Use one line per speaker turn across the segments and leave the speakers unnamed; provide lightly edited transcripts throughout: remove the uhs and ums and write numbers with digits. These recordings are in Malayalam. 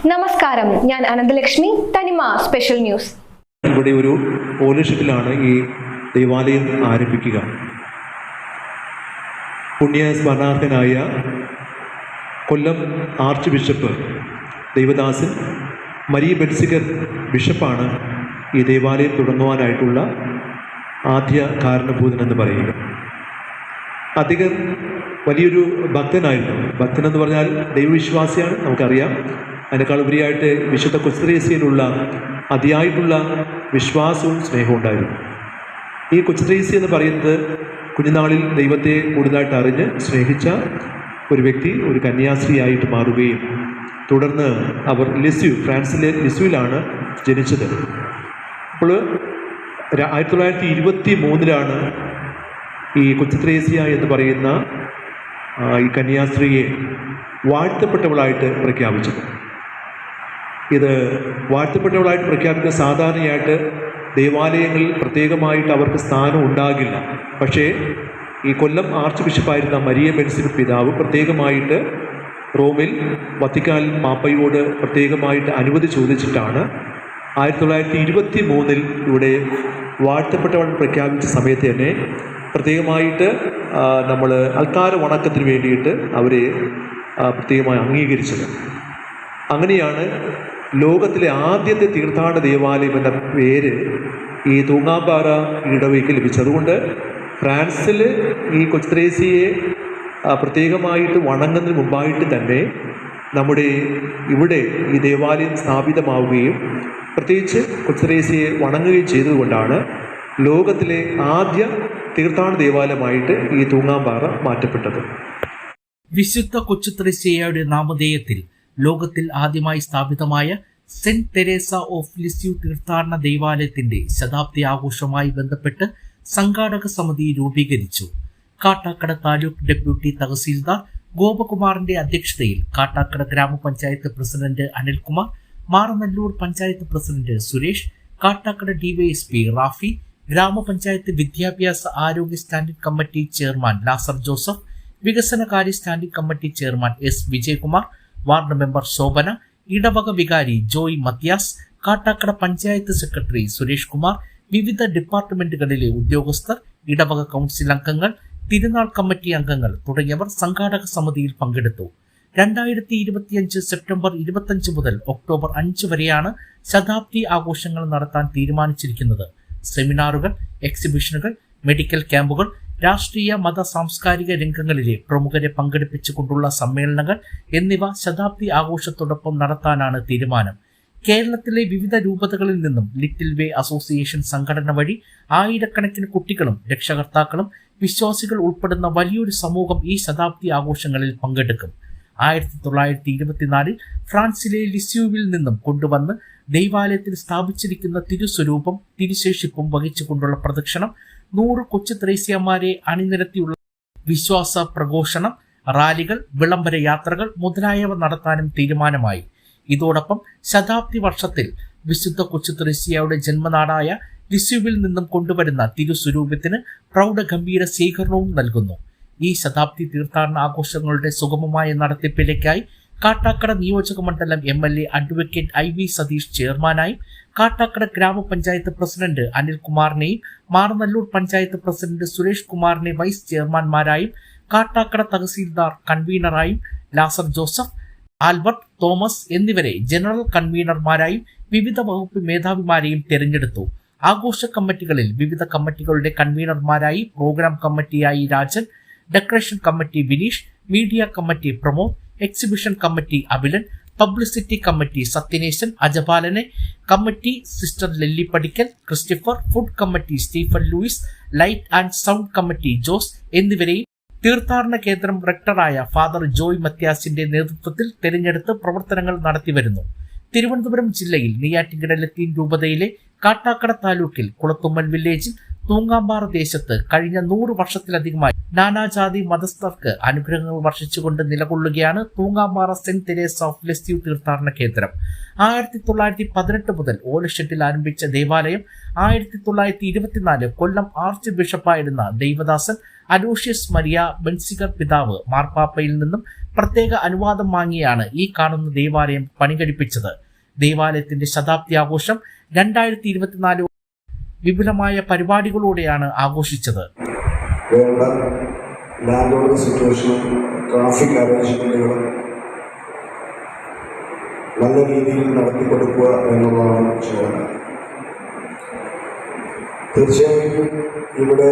നമസ്കാരം, ഞാൻ അനന്തലക്ഷ്മി, തനിമ സ്പെഷ്യൽ ന്യൂസ്.
ഇവിടെ ഒരു ഓണർഷിപ്പിലാണ് ഈ ദേവാലയം ആരംഭിക്കുക. പുണ്യ സ്മരണാർഹനായ കൊല്ലം ആർച്ച് ബിഷപ്പ് ദൈവദാസൻ മരിയ ബെൻസിഗർ ബിഷപ്പാണ് ഈ ദേവാലയം തുടങ്ങുവാനായിട്ടുള്ള ആദ്യ കാരണഭൂതനെന്ന് പറയുക. അദ്ദേഹം വലിയൊരു ഭക്തനായിരുന്നു. ഭക്തനെന്ന് പറഞ്ഞാൽ ദൈവവിശ്വാസിയാണ്, നമുക്കറിയാം. അതിനേക്കാൾ ഉപരിയായിട്ട് വിശുദ്ധ കൊച്ചുത്രേസ്യയിലുള്ള അതിയായിട്ടുള്ള വിശ്വാസവും സ്നേഹവും ഉണ്ടായിരുന്നു. ഈ കൊച്ചുത്രേസ്യ എന്ന് പറയുന്നത് കുഞ്ഞുനാളിൽ ദൈവത്തെ കൂടുതലായിട്ട് അറിഞ്ഞ് സ്നേഹിച്ച ഒരു വ്യക്തി, ഒരു കന്യാസ്ത്രീയായിട്ട് മാറുകയും തുടർന്ന് അവർ ഫ്രാൻസിലെ ലിസ്യുവിലാണ് ജനിച്ചത്. അപ്പോൾ 1923 ഈ കൊച്ചുത്രേസ്യ എന്ന് പറയുന്ന ഈ കന്യാസ്ത്രീയെ വാഴ്ത്തപ്പെട്ടവളായിട്ട് പ്രഖ്യാപിച്ചത്. ഇത് വാഴ്ത്തപ്പെട്ടവളായിട്ട് പ്രഖ്യാപിക്കുന്ന സാധാരണയായിട്ട് ദേവാലയങ്ങളിൽ പ്രത്യേകമായിട്ട് അവർക്ക് സ്ഥാനം ഉണ്ടാകില്ല. പക്ഷേ ഈ കൊല്ലം ആർച്ച് ബിഷപ്പായിരുന്ന മരിയ ബെൻസിഗർ പിതാവ് പ്രത്യേകമായിട്ട് റോമിൽ വത്തിക്കാൻ പാപ്പയോട് പ്രത്യേകമായിട്ട് അനുമതി ചോദിച്ചിട്ടാണ് 1923 ഇവിടെ വാഴ്ത്തപ്പെട്ടവൾ പ്രഖ്യാപിച്ച സമയത്ത് തന്നെ പ്രത്യേകമായിട്ട് നമ്മൾ അൽത്താര വണക്കത്തിന് വേണ്ടിയിട്ട് അവരെ പ്രത്യേകമായി അംഗീകരിച്ചത്. അങ്ങനെയാണ് ലോകത്തിലെ ആദ്യത്തെ തീർത്ഥാടന ദേവാലയം എന്ന പേര് ഈ തൂങ്ങാപ്പാറ ഇടവയ്ക്ക് ലഭിച്ചത്. അതുകൊണ്ട് ഫ്രാൻസിൽ ഈ കൊച്ചുത്രേസ്യയെ പ്രത്യേകമായിട്ട് വണങ്ങുന്നതിന് മുമ്പായിട്ട് തന്നെ നമ്മുടെ ഇവിടെ ഈ ദേവാലയം സ്ഥാപിതമാവുകയും പ്രത്യേകിച്ച് കൊച്ചുത്രേസ്യയെ വണങ്ങുകയും ചെയ്തതുകൊണ്ടാണ് ലോകത്തിലെ ആദ്യ തീർത്ഥാടന ദേവാലയമായിട്ട് ഈ തൂങ്ങാപ്പാറ മാറ്റപ്പെട്ടത്.
വിശുദ്ധ കൊച്ചുത്രേസ്യയുടെ നാമധേയത്തിൽ ലോകത്തിൽ ആദ്യമായി സ്ഥാപിതമായ സെന്റ് തെരേസ ഓഫ് ലിസ്യു തീർത്ഥാടന ദേവാലയത്തിന്റെ ശതാബ്ദി ആഘോഷവുമായി ബന്ധപ്പെട്ട് സംഘാടക സമിതി രൂപീകരിച്ചു. കാട്ടാക്കട താലൂക്ക് ഡെപ്യൂട്ടി തഹസീൽദാർ ഗോപകുമാറിന്റെ അധ്യക്ഷതയിൽ കാട്ടാക്കട ഗ്രാമപഞ്ചായത്ത് president Anilkumar, Maranallur panchayat president Suresh, Kattakada DYSP Rafi, ഗ്രാമപഞ്ചായത്ത് വിദ്യാഭ്യാസ ആരോഗ്യ standing committee chairman Lazar Joseph, വികസനകാര്യ standing committee chairman S Vijayakumar, ward member Shobhana, ഇടവക വികാരി ജോയ് മത്യാസ്, കാട്ടാക്കട പഞ്ചായത്ത് സെക്രട്ടറി സുരേഷ് കുമാർ, വിവിധ ഡിപ്പാർട്ട്മെന്റുകളിലെ ഉദ്യോഗസ്ഥർ, ഇടവക കൗൺസിൽ അംഗങ്ങൾ, തിരുനാൾ കമ്മിറ്റി അംഗങ്ങൾ തുടങ്ങിയവർ സംഘാടക സമിതിയിൽ പങ്കെടുത്തു. 2025 സെപ്റ്റംബർ 25 മുതൽ ഒക്ടോബർ 5 വരെയാണ് ശതാബ്ദി ആഘോഷങ്ങൾ നടത്താൻ തീരുമാനിച്ചിരിക്കുന്നത്. സെമിനാറുകൾ, എക്സിബിഷനുകൾ, മെഡിക്കൽ ക്യാമ്പുകൾ, രാഷ്ട്രീയ മത സാംസ്കാരിക രംഗങ്ങളിലെ പ്രമുഖരെ പങ്കെടുപ്പിച്ചുകൊണ്ടുള്ള സമ്മേളനങ്ങൾ എന്നിവ ശതാബ്ദി ആഘോഷത്തോടൊപ്പം നടത്താനാണ് തീരുമാനം. കേരളത്തിലെ വിവിധ രൂപതകളിൽ നിന്നും ലിറ്റിൽ വേ അസോസിയേഷൻ സംഘടന വഴി ആയിരക്കണക്കിന് കുട്ടികളും രക്ഷകർത്താക്കളും വിശ്വാസികൾ ഉൾപ്പെടുന്ന വലിയൊരു സമൂഹം ഈ ശതാബ്ദി ആഘോഷങ്ങളിൽ പങ്കെടുക്കും. 1924 ഫ്രാൻസിലെ ലിസ്യുവിൽ നിന്നും കൊണ്ടുവന്ന് ദൈവാലയത്തിൽ സ്ഥാപിച്ചിരിക്കുന്ന തിരുസ്വരൂപം തിരുശേഷിപ്പും വഹിച്ചുകൊണ്ടുള്ള പ്രദക്ഷിണം, 100 കൊച്ചുത്രേസ്യമാരെ അണിനിരത്തിയുള്ള വിശ്വാസ പ്രഘോഷണം, റാലികൾ, വിളംബര യാത്രകൾ മുതലായവ നടത്താനും തീരുമാനമായി. ഇതോടൊപ്പം ശതാബ്ദി വർഷത്തിൽ വിശുദ്ധ കൊച്ചുത്രേസ്യയുടെ ജന്മനാടായ ലിസ്യുവിൽ നിന്നും കൊണ്ടുവരുന്ന തിരുസ്വരൂപത്തിന് പ്രൗഢഗംഭീര സ്വീകരണവും നൽകുന്നു. ഈ ശതാബ്ദി തീർത്ഥാടന ആഘോഷങ്ങളുടെ സുഗമമായ നടത്തിപ്പിലേക്കായി കാട്ടാക്കട നിയോജക മണ്ഡലം MLA അഡ്വക്കേറ്റ് IV സതീഷ് ചെയർമാനായും, കാട്ടാക്കട ഗ്രാമപഞ്ചായത്ത് പ്രസിഡന്റ് അനിൽകുമാറിനെയും മാറനല്ലൂർ പഞ്ചായത്ത് പ്രസിഡന്റ് സുരേഷ് കുമാറിനെ വൈസ് ചെയർമാൻമാരായും, കാട്ടാക്കട തഹസീൽദാർ കൺവീനറായും, ലാസർ ജോസഫ്, ആൽബർട്ട് തോമസ് എന്നിവരെ ജനറൽ കൺവീനർമാരായും വിവിധ വകുപ്പ് മേധാവിമാരെയും തെരഞ്ഞെടുത്തു. ആഘോഷ കമ്മിറ്റികളിൽ വിവിധ കമ്മിറ്റികളുടെ കൺവീനർമാരായി പ്രോഗ്രാം കമ്മിറ്റിയായി Rajan, decoration committee Vineesh, media committee Pramod, exhibition committee Abhilan, publicity committee Sathyaneshan അജപാലനെ, committee sister Lelly Padikkal, Christopher, food committee Stephen Louis, light and sound committee Jose എന്നിവരെയും തീർത്ഥാടന കേന്ദ്രം റെക്ടറായ ഫാദർ ജോയ് മത്യാസിന്റെ നേതൃത്വത്തിൽ തെരഞ്ഞെടുത്ത് പ്രവർത്തനങ്ങൾ നടത്തിവരുന്നു. തിരുവനന്തപുരം ജില്ലയിൽ നെയ്യാറ്റിൻകര ലത്തീൻ രൂപതയിലെ കാട്ടാക്കട താലൂക്കിൽ കുളത്തുമ്മൽ വില്ലേജിൽ തൂങ്ങാമ്പാറ ദേശത്ത് കഴിഞ്ഞ 100 വർഷത്തിലധികമായി നാനാജാതി മതസ്ഥർക്ക് അനുഗ്രഹങ്ങൾ വർഷിച്ചുകൊണ്ട് നിലകൊള്ളുകയാണ് തൂങ്ങാമ്പാറ സെന്റ് തെരേസ ഓഫ് ലിസ്യൂ തീർത്ഥാടന കേന്ദ്രം. 1918 മുതൽ ഓലഷെട്ടിൽ ആരംഭിച്ച ദേവാലയം 1924 കൊല്ലം ആർച്ച് ബിഷപ്പായിരുന്ന ദൈവദാസൻ അലോഷ്യസ് മരിയ ബെൻസിഗർ പിതാവ് മാർപ്പാപ്പയിൽ നിന്നും പ്രത്യേക അനുവാദം വാങ്ങിയാണ് ഈ കാണുന്ന ദേവാലയം പണികഴിപ്പിച്ചത്. ദേവാലയത്തിന്റെ ശതാബ്ദി ആഘോഷം 2024 വിപുലമായ പരിപാടികളോടെയാണ് ആഘോഷിച്ചത്.
വേണ്ട ലാൻഡ് ഓർഡർ സിറ്റുവേഷനും ട്രാഫിക് അറേഞ്ച്മെന്റുകളും നല്ല രീതിയിൽ നടത്തിക്കൊടുക്കുക എന്നുള്ളതാണ് ചുമതല. തീർച്ചയായും ഇവിടെ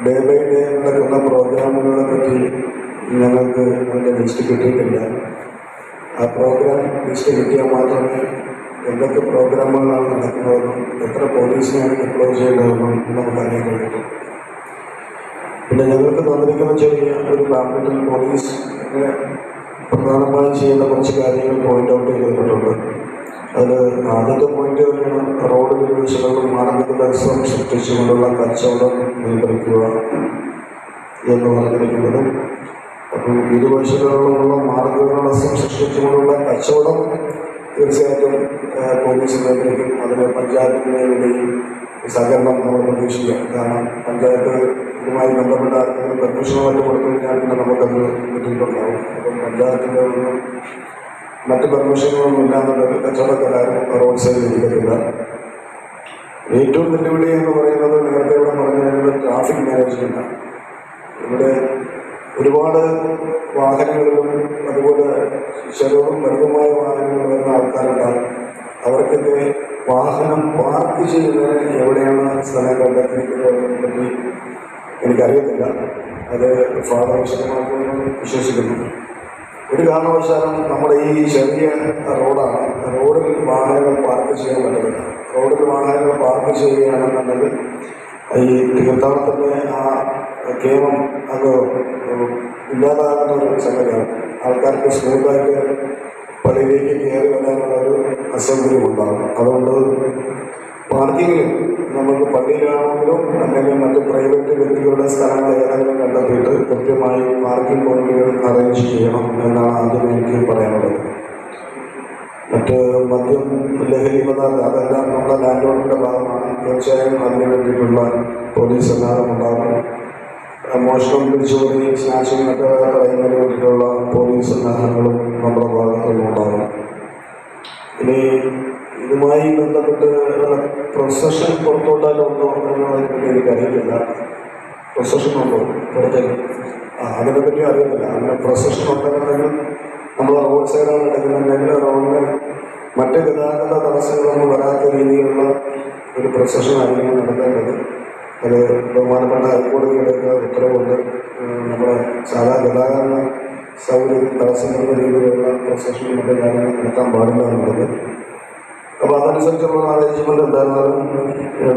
ഡേ ബൈ ഡേ നടക്കുന്ന പ്രോഗ്രാമുകളെ പറ്റി ഞങ്ങൾക്ക് അതിൻ്റെ ലിസ്റ്റ് കിട്ടിയിട്ടില്ല. ആ പ്രോഗ്രാം ലിസ്റ്റ് കിട്ടിയാൽ മാത്രമേ എന്തൊക്കെ പ്രോഗ്രാമുകളാണ് നടക്കുന്നതെന്നും എത്ര പോലീസിനെയാണ് ഡിപ്ലോയ് ചെയ്യേണ്ടതെന്നും നമുക്കറിയാൻ കഴിയും. പിന്നെ ഞങ്ങൾക്ക് തന്നിരിക്കുന്ന ചെറിയ ഒരു പാമ്പറ്റിൽ പോലീസ് പ്രധാനമായും ചെയ്യുന്ന കുറച്ച് കാര്യങ്ങൾ പോയിന്റ് ഔട്ട് ചെയ്തിട്ടുണ്ട്. അതിൽ ആദ്യത്തെ പോയിന്റ് തന്നെയാണ് റോഡ് നിർദ്ദേശങ്ങളും മാർഗനിർദ്ദേശം സൃഷ്ടിച്ചുകൊണ്ടുള്ള കച്ചവടം നിയന്ത്രിക്കുക എന്ന് പറഞ്ഞിരിക്കുന്നത്. അപ്പം ഇരുവശങ്ങളിലുള്ള മാർഗനിർദ്ദേശം സൃഷ്ടിച്ചുകൊണ്ടുള്ള കച്ചവടം തീർച്ചയായിട്ടും പോലീസ് നിയന്ത്രിക്കും. അതിന് പഞ്ചായത്തിൻ്റെയും സഹകരണം നമ്മൾ പ്രതീക്ഷിക്കാം. കാരണം പഞ്ചായത്ത് ഇതുമായി ബന്ധപ്പെട്ട ആർക്കെങ്കിലും പെർമിഷനുമായിട്ട് കൊടുത്തു കഴിഞ്ഞാൽ പിന്നെ നമുക്കത് ബുദ്ധിമുട്ടുണ്ടാവും. അപ്പം പഞ്ചായത്തിൻ്റെ ഒന്നും മറ്റ് പെർമിഷനുകളൊന്നും ഇല്ലാന്നുണ്ടെങ്കിൽ കച്ചവടക്കാരും റോഡ് സൈഡിൽ ഇരിക്കത്തില്ല. ഏറ്റവും വെല്ലുവിളി എന്ന് പറയുന്നത് നേരത്തെ ഇവിടെ പറഞ്ഞു കഴിഞ്ഞാൽ ട്രാഫിക് മാനേജ്മെൻറ്റാണ്. ഇവിടെ ഒരുപാട് വാഹനങ്ങളിലും അതുപോലെ ചെറുതും വലുതുമായ വാഹനങ്ങൾ വരുന്ന ആൾക്കാരുണ്ടാകും. അവർക്കൊക്കെ വാഹനം പാർക്ക് ചെയ്യുന്നതിന് എവിടെയാണ് സ്ഥലം കണ്ടെത്തിയിരിക്കുന്നതിനെ പറ്റി എനിക്കറിയത്തില്ല. അത് ഫാദർ വിശദമാക്കുമെന്ന് വിശ്വസിക്കുന്നു. ഒരു കാരണവശാലും നമ്മുടെ ഈ ചെറിയ റോഡാണ്. റോഡിൽ വാഹനങ്ങൾ പാർക്ക് ചെയ്യാൻ പറ്റില്ല. റോഡിൽ വാഹനങ്ങൾ പാർക്ക് ചെയ്യുകയാണെന്നുണ്ടെങ്കിൽ ഈ തീർത്ഥാടനത്തിൻ്റെ ആ കേവം അത് ഇല്ലാതാകുന്ന ഒരു സംഗതിയാണ്. ആൾക്കാർക്ക് സ്മൂത്തായിട്ട് പള്ളിയിലേക്ക് കയറി വരാനുള്ളൊരു അസൗകര്യം ഉണ്ടാകും. അതുകൊണ്ട് പാർക്കിങ്ങിൽ നമുക്ക് പള്ളിയിലാണെങ്കിലും അല്ലെങ്കിൽ മറ്റ് പ്രൈവറ്റ് വ്യക്തികളുടെ സ്ഥലങ്ങൾ ഏതെങ്കിലും കണ്ടെത്തിയിട്ട് കൃത്യമായി പാർക്കിംഗ് പോയിന്റുകൾ അറേഞ്ച് ചെയ്യണം എന്നാണ് ആദ്യം എനിക്ക് പറയാനുള്ളത്. മറ്റ് മദ്യം, ലഹരി പദാർത്ഥം അതെല്ലാം നമ്മുടെ ലാൻഡ് ഓർഡറിൻ്റെ ഭാഗമാണ്. തീർച്ചയായും അതിന് വേണ്ടിയിട്ടുള്ള പോലീസ് സന്നാഹം ഉണ്ടാകും. മോഷണം, പിടിച്ചുപറി, സ്നാച്ചിങ് ഒക്കെ തടയുന്നതിന് വേണ്ടിയിട്ടുള്ള പോലീസ് സന്നാഹങ്ങളും നമ്മുടെ ഭാഗത്തുനിന്നുണ്ടാകും. ഇനി ഇതുമായി ബന്ധപ്പെട്ട് പ്രൊസഷൻ പുറത്തോട്ടാലുണ്ടോ എന്നതിനെപ്പറ്റി എനിക്കറിയില്ല. പ്രൊസഷൻ ഉണ്ടോ പുറത്തേക്ക്? അതിനെപ്പറ്റി അറിയത്തില്ല. അങ്ങനെ പ്രൊസഷൻ ഉണ്ടെന്നുണ്ടെങ്കിൽ നമ്മൾ റോഡ് സൈഡാണ് എടുക്കുന്നുണ്ടെങ്കിൽ റോഡിന് മറ്റ് ഗതാഗത തടസ്സങ്ങളൊന്നും വരാത്ത രീതിയിലുള്ള ഒരു പ്രൊസഷൻ ആയിരിക്കും നടത്തേണ്ടത്. അത് ബഹുമാനപ്പെട്ട ഹൈക്കോടതിയുടെയൊക്കെ ഉത്തരവുണ്ട്. നമ്മുടെ സാധാ ഗതാഗത സൗകര്യം തടസ്സപ്പെടുന്ന രീതിയിലുള്ള പ്രൊസഷൻ മറ്റു കാര്യങ്ങൾ നടത്താൻ പാടില്ല എന്നുള്ളത്. അപ്പോൾ അതനുസരിച്ചുള്ള അറേഞ്ച്മെൻറ്റ് എന്തായിരുന്നാലും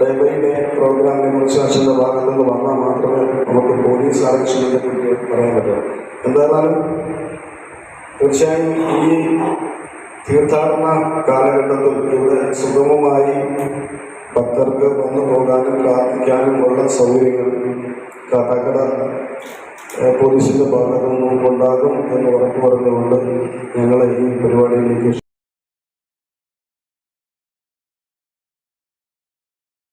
ഡേ ബൈ ഡേ പ്രോഗ്രാമിനെ കുറിച്ച് അച്ഛൻ്റെ ഭാഗത്തു നിന്ന് വന്നാൽ മാത്രമേ നമുക്ക് പോലീസ് അറേഞ്ച്മെൻറ്റിനെ പറ്റി പറയാൻ പറ്റുള്ളൂ. എന്തായിരുന്നാലും തീർച്ചയായും ഈ തീർത്ഥാടന കാലഘട്ടത്തിൽ ഇവിടെ സുഗമമായി ഭക്തർക്ക് വന്നു പോകാനും പ്രാർത്ഥിക്കാനും ഉള്ള സൗകര്യങ്ങൾ കാട്ടാക്കട പോലീസിൻ്റെ ഭാഗത്തു നിന്നും ഉണ്ടാകും എന്ന് ഉറപ്പു പറഞ്ഞുകൊണ്ട് ഞങ്ങൾ ഈ പരിപാടിയിലേക്ക്